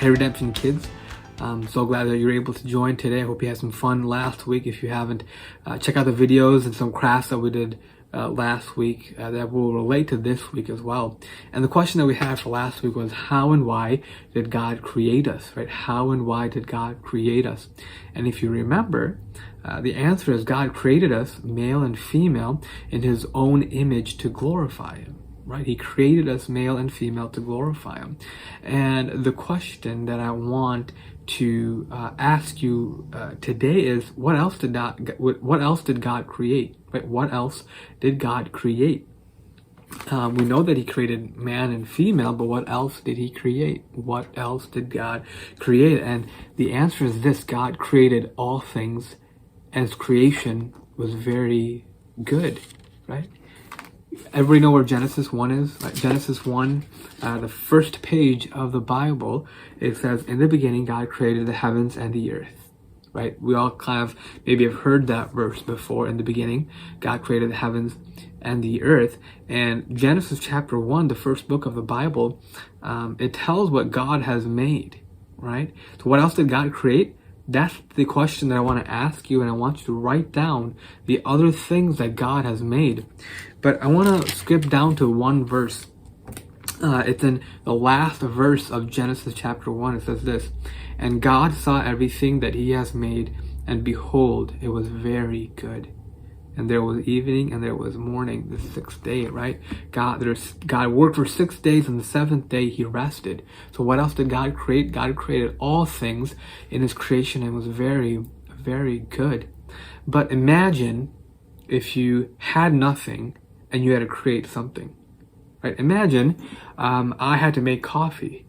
Hey Redemption Kids. I'm so glad that you're able to join today. I hope you had some fun last week. If you haven't, check out the videos and some crafts that we did last week that will relate to this week as well. And the question that we had for last week was, how and why did God create us, right? How and why did God create us? And if you remember, the answer is God created us, male and female, in his own image to glorify him. Right? He created us male and female to glorify him. And the question that I want to ask you today is, what else did God create? Right? What else did God create? We know that he created man and female, but what else did he create? What else did God create? And the answer is this: God created all things as creation was very good, right? Everybody know where Genesis 1 is? Right? Genesis 1, the first page of the Bible, it says, in the beginning, God created the heavens and the earth. Right? We all kind of maybe have heard that verse before. In the beginning, God created the heavens and the earth. And Genesis chapter 1, the first book of the Bible, it tells what God has made. Right? So what else did God create? That's the question that I want to ask you, and I want you to write down the other things that God has made. But I want to skip down to one verse. It's in the last verse of Genesis chapter 1. It says this: and God saw everything that he has made, and behold, it was very good. And there was evening and there was morning, the sixth day, right? God worked for 6 days, and the seventh day he rested. So what else did God create? God created all things in his creation, and it was very, very good. But imagine if you had nothing and you had to create something, right? Imagine I had to make coffee,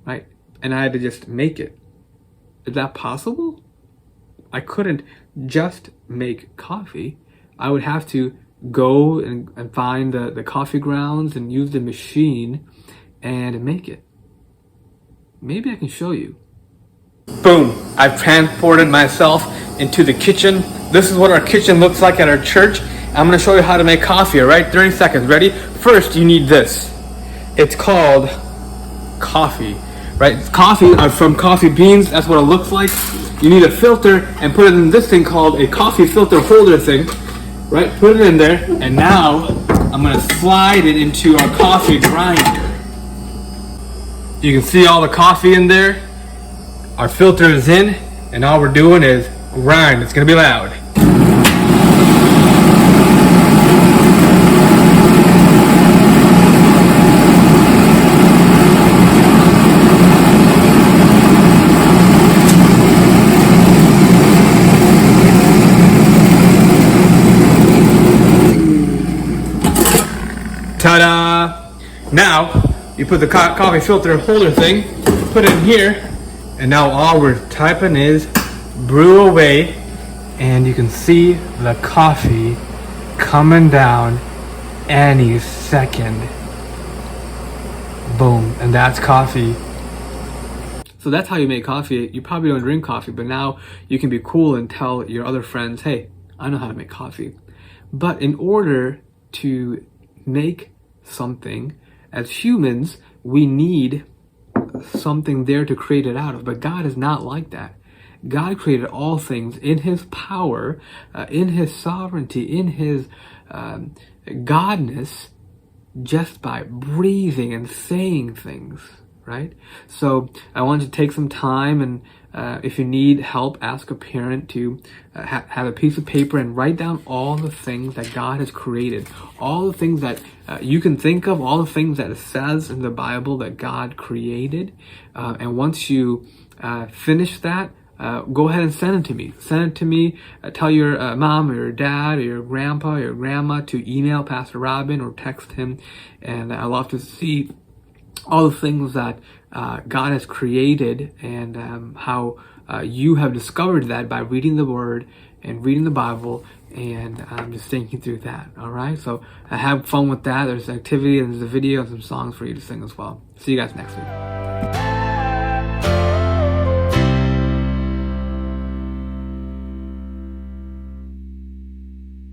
right? And I had to just make it. Is that possible? I couldn't just make coffee. I would have to go and find the coffee grounds and use the machine and make it. Maybe I can show you. Boom! I've transported myself into the kitchen. This is what our kitchen looks like at our church. I'm going to show you how to make coffee, all right? 30 seconds. Ready? First, you need this. It's called coffee, right? It's coffee from coffee beans. That's what it looks like. You need a filter and put it in this thing called a coffee filter holder thing, right? Put it in there, and now I'm going to slide it into our coffee grinder. You can see all the coffee in there. Our filter is in, and all we're doing is grind. It's going to be loud. Ta-da! Now, you put the coffee filter holder thing, put it in here, and now all we're typing is brew away, and you can see the coffee coming down any second. Boom, and that's coffee. So that's how you make coffee. You probably don't drink coffee, but now you can be cool and tell your other friends, hey, I know how to make coffee. But in order to make something, as humans, we need something there to create it out of. But God is not like that. God created all things in his power, in his sovereignty, in his godness, just by breathing and saying things, right? So I want you to take some time, and if you need help, ask a parent to have a piece of paper and write down all the things that God has created, all the things that you can think of, all the things that it says in the Bible that God created. And once you finish that, go ahead and send it to me. Send it to me. Tell your mom or your dad or your grandpa or your grandma to email Pastor Robin or text him. And I love to see all the things that God has created, and how you have discovered that by reading the Word and reading the Bible, and just thinking through that. All right, so have fun with that. There's an activity and there's a video and some songs for you to sing as well. See you guys next week.